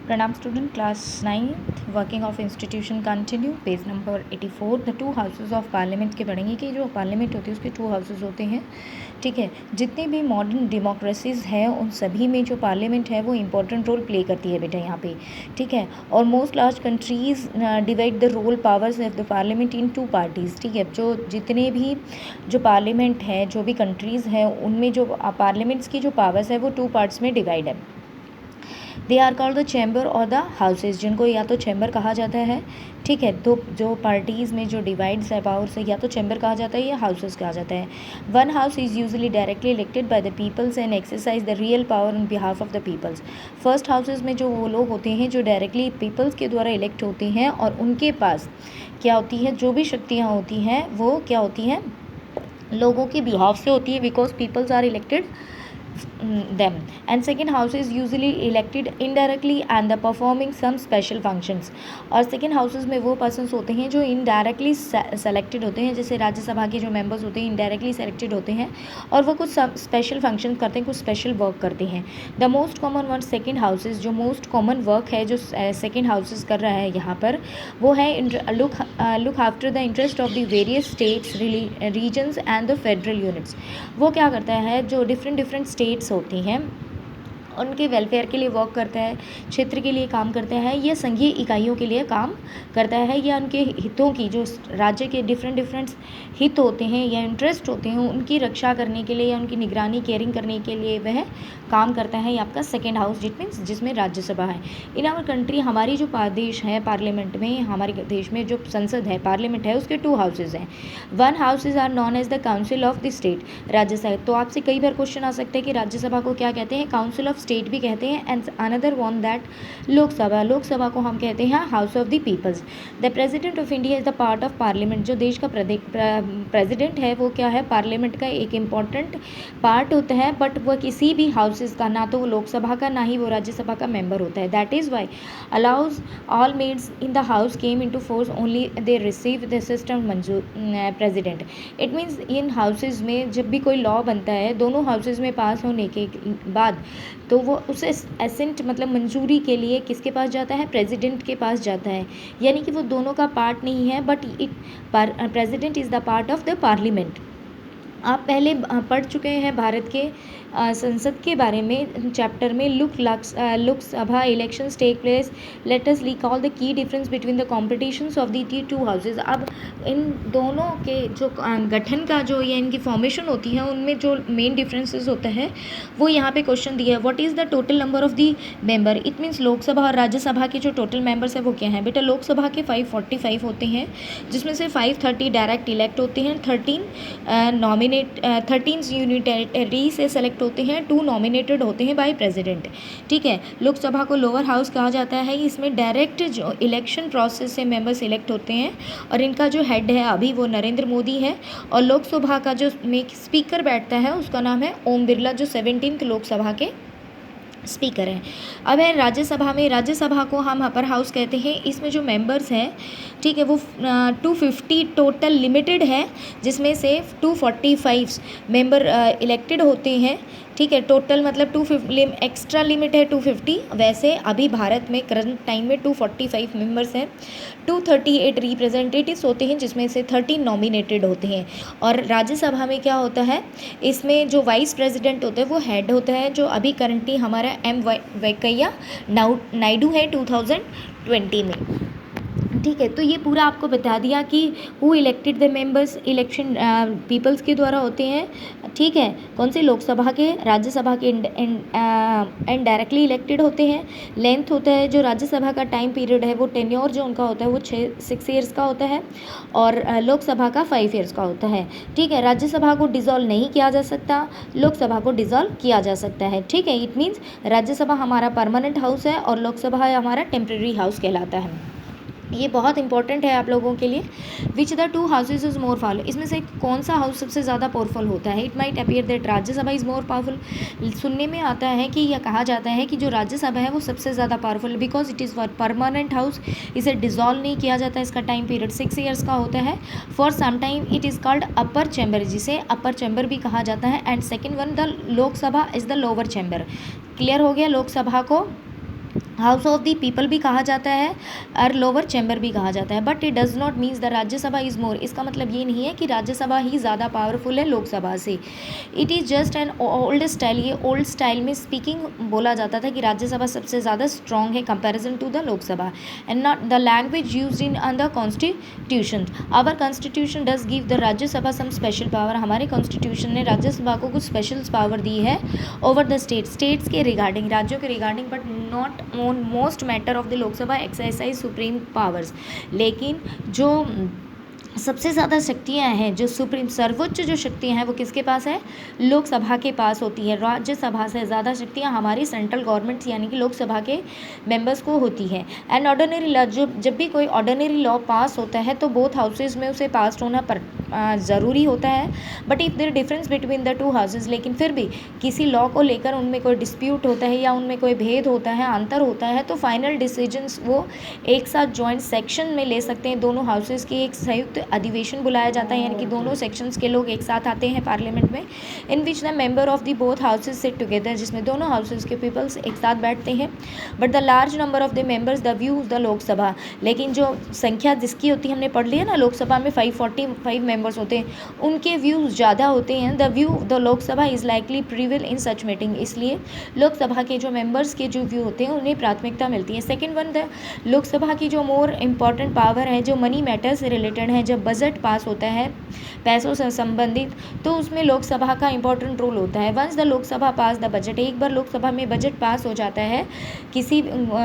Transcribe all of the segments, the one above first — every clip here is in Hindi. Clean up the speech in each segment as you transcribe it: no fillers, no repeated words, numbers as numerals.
Pranam student, class 9th, working of institution continue, page number 84। The two houses of parliament के पढ़ेंगे कि जो पार्लियामेंट होती है उसके टू हाउसेज होते हैं। ठीक है, जितने भी मॉडर्न डेमोक्रेसीज़ हैं उन सभी में जो पार्लियामेंट है वो इंपॉर्टेंट रोल प्ले करती है बेटा यहाँ पे। ठीक है, और most large countries divide the rule powers of the parliament in two parties. ठीक है, जो जितने भी जो पार्लियामेंट है, जो भी कंट्रीज़ हैं, उनमें जो पार्लियामेंट्स की जो पावर्स है वो टू पार्ट्स में डिवाइड है। They are called the chamber और द हाउसेज, जिनको या तो चैम्बर कहा जाता है। ठीक है, तो जो पार्टीज़ में जो डिवाइड्स है पावर से, या तो चैम्बर कहा जाता है या हाउसेज कहा जाता है। One house is usually directly elected by the peoples and exercise the real power on behalf of the peoples. First houses में जो वो लोग होते हैं जो डायरेक्टली पीपल्स के द्वारा इलेक्ट होते हैं, और उनके पास क्या होती है, जो भी शक्तियाँ होती हैं वो क्या होती हैं, लोगों के बिहाफ से होती है, because peoples are elected them. And second house is usually elected indirectly and the performing some special functions. और second houses में वो persons होते हैं जो indirectly selected होते हैं, जैसे राज्यसभा के जो members होते हैं indirectly selected होते हैं और वो कुछ special functions करते हैं, कुछ special work करते हैं। The most common one second houses, जो most common work है जो second houses कर रहा है यहाँ पर, वो है look after the interest of the various states, regions and the federal units। वो क्या करता है, जो different स्टेट्स होती हैं उनके वेलफेयर के लिए वर्क करता है, क्षेत्र के लिए काम करता है, या संघीय इकाइयों के लिए काम करता है, या उनके हितों की, जो राज्य के डिफरेंट हित होते हैं या इंटरेस्ट होते हैं उनकी रक्षा करने के लिए या उनकी निगरानी केयरिंग करने के लिए वह काम करता है। ये आपका सेकेंड हाउस जिसमें राज्यसभा है। इन आवर कंट्री, हमारी जो देश है पार्लियामेंट में, हमारे देश में जो संसद है पार्लियामेंट है उसके टू हाउसेज हैं। One houses are known as the council of the state, Rajya Sabha. तो आपसे कई बार क्वेश्चन आ सकता है कि राज्यसभा को क्या कहते हैं, काउंसिल ऑफ स्टेट भी कहते हैं। And another one that Lok Sabha, Lok Sabha को हम कहते हैं house of the peoples. The president of India is the part of parliament, जो देश का प्रेसिडेंट है वो क्या है, पार्लियामेंट का एक इम्पॉर्टेंट पार्ट होता है। बट वह किसी भी हाउसेज का, ना तो वो लोकसभा का ना ही वो राज्यसभा का मेंबर होता है। That is why allows all maids in the house came into force only they receive the system मंजूर president. It means in houses में जब भी कोई लॉ बनता है दोनों हाउसेज में पास होने के बाद, तो वो उसे एसेंट मतलब मंजूरी के लिए किसके पास जाता है, प्रेसिडेंट के पास जाता है। यानी कि वो दोनों का पार्ट नहीं है, but president is the part of the parliament. आप पहले पढ़ चुके हैं भारत के संसद के बारे में चैप्टर में, Lok Sabha elections take place, let us recall the key difference between the competitions of the two houses. अब इन दोनों के जो गठन का जो या इनकी फॉर्मेशन होती है उनमें जो मेन डिफरेंसेस होता है वो यहाँ पे क्वेश्चन दिया है। What is the total number of the member, it means Lok Sabha और राज्यसभा के जो टोटल मेंबर्स है वो क्या है बेटा। लोकसभा के 545 होते हैं, जिसमें से 530 डायरेक्ट इलेक्ट होते हैं, 13 यूनिटरी से सेलेक्ट होते हैं, 2 नॉमिनेटेड होते हैं बाय प्रेसिडेंट। ठीक है, लोकसभा को लोअर हाउस कहा जाता है। इसमें डायरेक्ट जो इलेक्शन प्रोसेस से मेंबर्स इलेक्ट होते हैं और इनका जो हेड है अभी वो नरेंद्र मोदी है। और लोकसभा का जो स्पीकर बैठता है उसका नाम है ओम बिरला, जो 17th लोकसभा के स्पीकर हैं। अब है राज्यसभा में, राज्यसभा को हम अपर हाउस कहते हैं। इसमें जो मेंबर्स हैं, ठीक है, वो 250 टोटल लिमिटेड है, जिसमें से 245 मेंबर इलेक्टेड होते हैं। ठीक है, टोटल मतलब 250 एक्स्ट्रा लिमिट है 250। वैसे अभी भारत में करंट टाइम में 245 मेंबर्स हैं। 238 रिप्रेजेंटेटिव्स होते हैं, जिसमें से 13 नॉमिनेटेड होते हैं। और राज्यसभा में क्या होता है, इसमें जो वाइस प्रेसिडेंट होता है वो हेड होता है, जो अभी करंटली हमारा वेंकैया नायडू है 2020 में। ठीक है, तो ये पूरा आपको बता दिया कि who elected the members, election peoples के द्वारा होते हैं। ठीक है, कौन से, लोकसभा के, राज्यसभा के एंड डायरेक्टली इलेक्टेड होते हैं। लेंथ होता है जो राज्यसभा का टाइम पीरियड है वो टेन्योर जो उनका होता है वो 6 ईयर्स का होता है, और लोकसभा का 5 ईयर्स का होता है। ठीक है, राज्यसभा को डिसॉल्व नहीं किया जा सकता, लोकसभा को डिसॉल्व किया जा सकता है। ठीक है, इट मीन्स राज्यसभा हमारा परमानेंट हाउस है और लोकसभा हमारा टेम्प्रेरी हाउस कहलाता है। ये बहुत इंपॉर्टेंट है आप लोगों के लिए। Which the two houses is more powerful, इसमें से कौन सा हाउस सबसे ज़्यादा पावरफुल होता है। It might appear that Rajya Sabha is more powerful. सुनने में आता है कि यह कहा जाता है कि जो राज्यसभा है वो सबसे ज़्यादा powerful, because it is permanent house, इसे डिसॉल्व नहीं किया जाता, इसका टाइम पीरियड 6 ईयर्स का होता है। For some time it is called upper chamber, जिसे अपर चैम्बर भी कहा जाता है। And second one the Lok Sabha is the lower chamber. Clear हो गया लोकसभा को। हाउस ऑफ द पीपल भी कहा जाता है और लोअर चैम्बर भी कहा जाता है, but it does not means the Rajya Sabha is more. इसका मतलब ये नहीं है कि राज्यसभा ही ज़्यादा पावरफुल है लोकसभा से। It is just an old style, ये ओल्ड स्टाइल में स्पीकिंग बोला जाता था कि राज्यसभा सबसे ज़्यादा स्ट्रॉन्ग है comparison to the Lok Sabha, and not the language use in the constitution. Our constitution does give the Rajya Sabha some special power. हमारे कॉन्स्टिट्यूशन ने राज्यसभा को कुछ स्पेशल पावर दी है ओवर द स्टेट्स के रिगार्डिंग, राज्यों के regarding, but not on most matter of the Lok Sabha exercise supreme powers. लेकिन जो सबसे ज़्यादा शक्तियाँ हैं, जो सुप्रीम सर्वोच्च जो शक्तियाँ हैं वो किसके पास है? लोकसभा के पास होती है। राज्यसभा से ज़्यादा शक्तियाँ हमारी सेंट्रल गवर्नमेंट यानी कि लोकसभा के मेंबर्स को होती है। एंड ऑर्डिनरी लॉ, जब भी कोई ऑर्डिनरी लॉ पास होता है तो बोथ हाउसेज में उसे पास होना ज़रूरी होता है, but if there difference between the two houses, लेकिन फिर भी किसी लॉ को लेकर उनमें कोई डिस्प्यूट होता है या उनमें कोई भेद होता है, अंतर होता है, तो फाइनल डिसीजंस वो एक साथ जॉइंट सेक्शन में ले सकते हैं। दोनों हाउसेज की एक संयुक्त अधिवेशन बुलाया जाता है, यानी कि दोनों सेक्शंस के लोग एक साथ आते हैं पार्लियामेंट में, in which the member of the both houses sit together, जिसमें दोनों हाउसेज के पीपल्स एक साथ बैठते हैं। But the large number of the members the view the Lok Sabha, लेकिन जो संख्या जिसकी होती है, हमने पढ़ लिया ना, लोकसभा में 545 मेंबर्स होते हैं, उनके व्यूज़ ज़्यादा होते हैं। The view the Lok Sabha is likely prevail in such meeting, इसलिए लोकसभा के जो मेंबर्स के जो व्यू होते हैं उन्हें प्राथमिकता मिलती है। सेकेंड वन, द लोकसभा की जो मोर इम्पॉर्टेंट पावर है, जो मनी मैटर से रिलेटेड है, जब बजट पास होता है पैसों से संबंधित, तो उसमें लोकसभा का इंपॉर्टेंट रोल होता है। Once the Lok Sabha pass the budget, एक बार लोकसभा में बजट पास हो जाता है किसी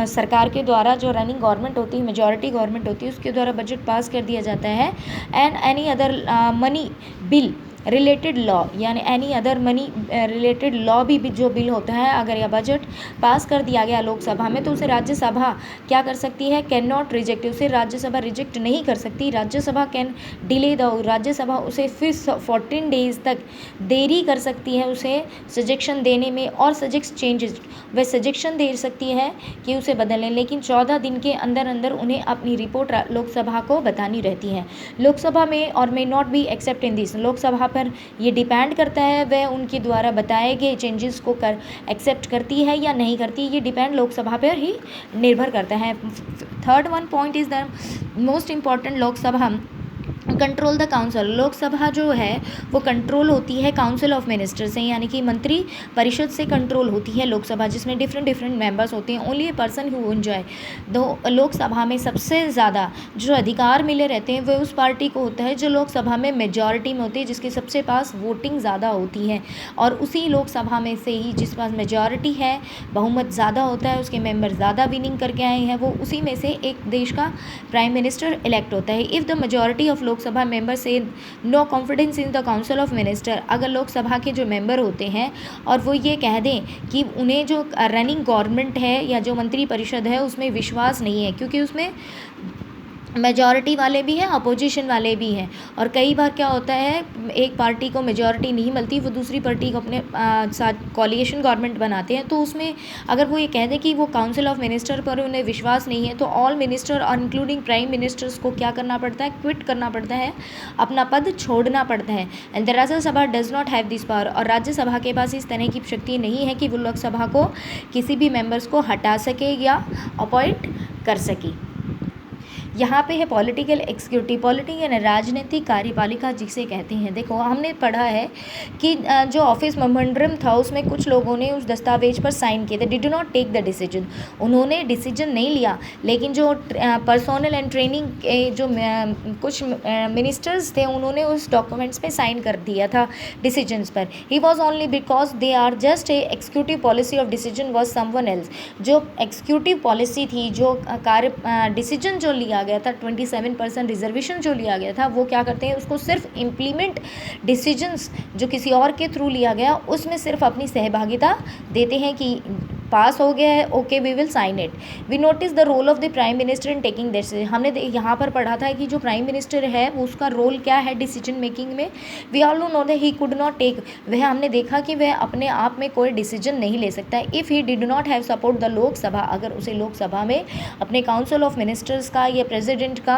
सरकार के द्वारा, जो रनिंग गवर्नमेंट होती है, मेजॉरिटी गवर्नमेंट होती है, उसके द्वारा बजट पास कर दिया जाता है। And any other money bill related law, यानी any other money related law भी जो बिल होता है, अगर यह बजट पास कर दिया गया लोकसभा में, तो उसे राज्यसभा क्या कर सकती है? कैन नॉट रिजेक्ट, उसे राज्यसभा रिजेक्ट नहीं कर सकती। Rajya Sabha can delay the, Rajya Sabha उसे फिर 14 डेज तक देरी कर सकती है उसे सजेक्शन देने में, और सजेक्ट चेंजेस, वह सजेक्शन दे सकती है कि उसे बदलें, लेकिन 14 दिन के अंदर अंदर उन्हें अपनी रिपोर्ट लोकसभा को बतानी रहती है। लोकसभा में और may not be accept in this, Lok Sabha पर ये डिपेंड करता है वह उनके द्वारा बताए गए चेंजेस को एक्सेप्ट करती है या नहीं करती, ये डिपेंड लोकसभा पर ही निर्भर करता है। Third one point is the most important, Lok Sabha control the council, Lok Sabha जो है वो कंट्रोल होती है काउंसिल ऑफ मिनिस्टर से, यानी कि मंत्री परिषद से कंट्रोल होती है लोकसभा, जिसमें डिफरेंट मेंबर्स होते हैं। Only a person who enjoy दो, लोकसभा में सबसे ज़्यादा जो अधिकार मिले रहते हैं वह उस पार्टी को होता है जो लोकसभा में मेजॉरिटी में होती है, जिसके सबसे पास वोटिंग ज़्यादा होती है, और उसी लोकसभा में से ही जिस पास मेजॉरिटी है, बहुमत ज़्यादा होता है, उसके मेंबर ज़्यादा विनिंग करके आए हैं, वो उसी में से एक देश का प्राइम मिनिस्टर इलेक्ट होता है। If the majority of Lok Sabha member से no confidence in the council of minister, अगर लोकसभा के जो मेंबर होते हैं और वो ये कह दें कि उन्हें जो रनिंग गवर्नमेंट है या जो मंत्री परिषद है उसमें विश्वास नहीं है, क्योंकि उसमें मेजॉरिटी वाले भी हैं, अपोजिशन वाले भी हैं, और कई बार क्या होता है एक पार्टी को मेजॉरिटी नहीं मिलती, वो दूसरी पार्टी को अपने साथ कोलिएशन गवर्नमेंट बनाते हैं, तो उसमें अगर वो ये कह दें कि वो काउंसिल ऑफ मिनिस्टर पर उन्हें विश्वास नहीं है, तो ऑल मिनिस्टर और इंक्लूडिंग प्राइम मिनिस्टर्स को क्या करना पड़ता है? क्विट करना पड़ता है, अपना पद छोड़ना पड़ता है। And the Rajya Sabha does not have this power, और राज्यसभा के पास इस तरह की शक्ति नहीं है कि वो लोकसभा को किसी भी मेंबर्स को हटा सके या अपॉइंट कर सके। यहाँ पे है पॉलिटिकल एग्जीक्यूटिव, पॉलिटिकल यानी राजनीतिक कार्यपालिका जिसे कहते हैं। देखो हमने पढ़ा है कि जो ऑफिस मेमोरेंडम था उसमें कुछ लोगों ने उस दस्तावेज पर साइन किए थे, did not take the decision, उन्होंने डिसीजन नहीं लिया, लेकिन जो पर्सोनल एंड ट्रेनिंग के जो कुछ मिनिस्टर्स थे उन्होंने उस डॉक्यूमेंट्स पे साइन कर दिया था डिसीजंस पर। He was only because they are just a executive policy of decision was someone else, जो एक्सिक्यूटिव पॉलिसी थी, जो कार्य डिसीजन जो लिया गया था, 27% रिजर्वेशन जो लिया गया था, वो क्या करते हैं उसको सिर्फ इम्प्लीमेंट, डिसीजंस जो किसी और के थ्रू लिया गया उसमें सिर्फ अपनी सहभागिता देते हैं कि पास हो गया है, okay we will sign it. We notice the role of the prime minister in taking decision, हमने यहाँ पर पढ़ा था कि जो प्राइम मिनिस्टर है उसका रोल क्या है डिसीजन मेकिंग में। We all know that he could not take, वह हमने देखा कि वह अपने आप में कोई डिसीजन नहीं ले सकता है। If he did not have support the Lok Sabha, अगर उसे लोकसभा में अपने काउंसिल ऑफ मिनिस्टर्स का या प्रेसिडेंट का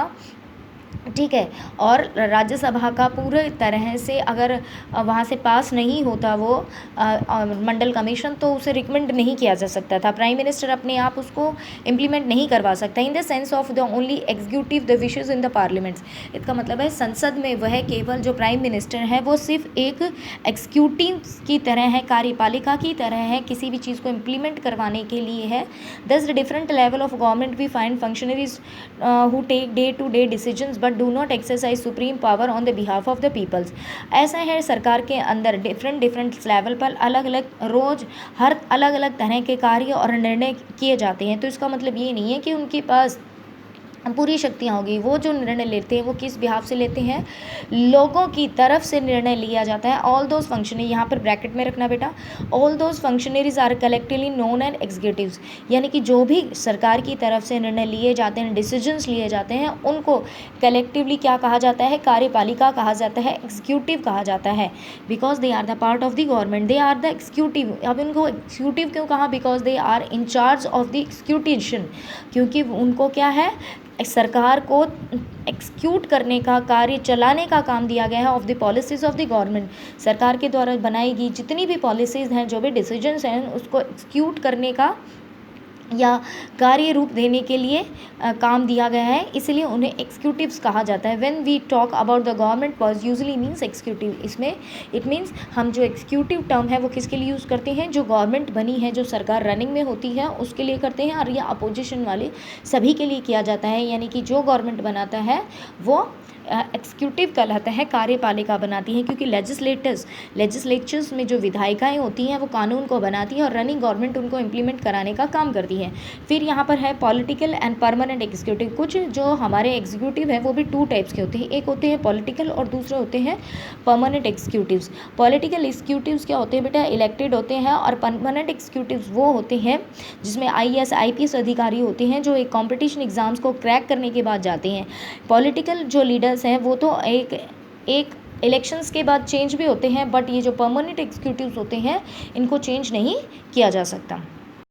ठीक है। और राज्यसभा का पूरे तरह से अगर वहाँ से पास नहीं होता वो मंडल कमीशन, तो उसे रिकमेंड नहीं किया जा सकता था। प्राइम मिनिस्टर अपने आप उसको इम्प्लीमेंट नहीं करवा सकता। In the sense of the only executive the wishes in the parliaments. इसका मतलब है संसद में वह केवल जो प्राइम मिनिस्टर है वो सिर्फ एक एग्जीक्यूटिव की तरह है, कार्यपालिका की तरह है, किसी भी चीज़ को इम्प्लीमेंट करवाने के लिए है। Thus the different level of government we find functionaries who take day to day decisions but do not exercise supreme power on the behalf of the peoples. ऐसा है सरकार के अंदर डिफरेंट लेवल पर अलग अलग रोज़ हर अलग अलग तरह के कार्य और निर्णय किए जाते हैं। तो इसका मतलब ये नहीं है कि उनके पास पूरी शक्तियाँ होगी। वो जो निर्णय लेते हैं वो किस बिहाफ से लेते हैं, लोगों की तरफ से निर्णय लिया जाता है। ऑल दोज फंक्शनरी, यहाँ पर ब्रैकेट में रखना बेटा, all those functionaries are collectively known and executives. यानी कि जो भी सरकार की तरफ से निर्णय लिए जाते हैं, डिसीजंस लिए जाते हैं, उनको कलेक्टिवली क्या कहा जाता है, कार्यपालिका कहा जाता है, एग्जीक्यूटिव कहा जाता है। Because they are the part of the government, they are the executive. अब इनको एग्जीक्यूटिव क्यों कहा, because they are in charge of the execution, क्योंकि उनको क्या है, सरकार को एक्सिक्यूट करने का, कार्य चलाने का काम दिया गया है of the policies of the government. सरकार के द्वारा बनाई गई जितनी भी पॉलिसीज़ हैं, जो भी डिसीजंस हैं, उसको एक्सिक्यूट करने का या कार्य रूप देने के लिए काम दिया गया है, इसलिए उन्हें एग्जीक्यूटिव्स कहा जाता है। When we talk about the government pause usually means executive. इसमें इट मीन्स हम जो एग्जीक्यूटिव टर्म है वो किसके लिए यूज़ करते हैं, जो गवर्नमेंट बनी है, जो सरकार रनिंग में होती है उसके लिए करते हैं, और यह अपोजिशन वाले सभी के लिए किया जाता है। यानी कि जो गवर्नमेंट बनाता है वो एग्जीक्यूटिव कहलाता है, कार्यपालिका बनाती है, क्योंकि लेजिस्लेचर्स में जो विधायिकाएँ होती हैं वो कानून को बनाती हैं और रनिंग गवर्नमेंट उनको इम्प्लीमेंट कराने का काम करती है। फिर यहाँ पर है पॉलिटिकल एंड परमानेंट एग्जीक्यूटिव। कुछ जो हमारे एग्जीक्यूटिव है वो भी टू टाइप्स के होते हैं, एक होते हैं पॉलिटिकल और दूसरे होते हैं परमानेंट एग्जीक्यूटिव्स। पॉलिटिकल एग्जीक्यूटिव्स क्या होते हैं बेटा, इलेक्टेड होते हैं, और परमानेंट एग्जीक्यूटिव्स वो होते हैं जिसमें IAS IPS अधिकारी होते हैं, जो एक कॉम्पिटिशन एग्जाम्स को क्रैक करने के बाद जाते हैं। पॉलिटिकल जो लीडर्स हैं वो तो एक इलेक्शंस के बाद चेंज भी होते हैं, बट ये जो परमानेंट एग्जीक्यूटिव्स होते हैं इनको चेंज नहीं किया जा सकता।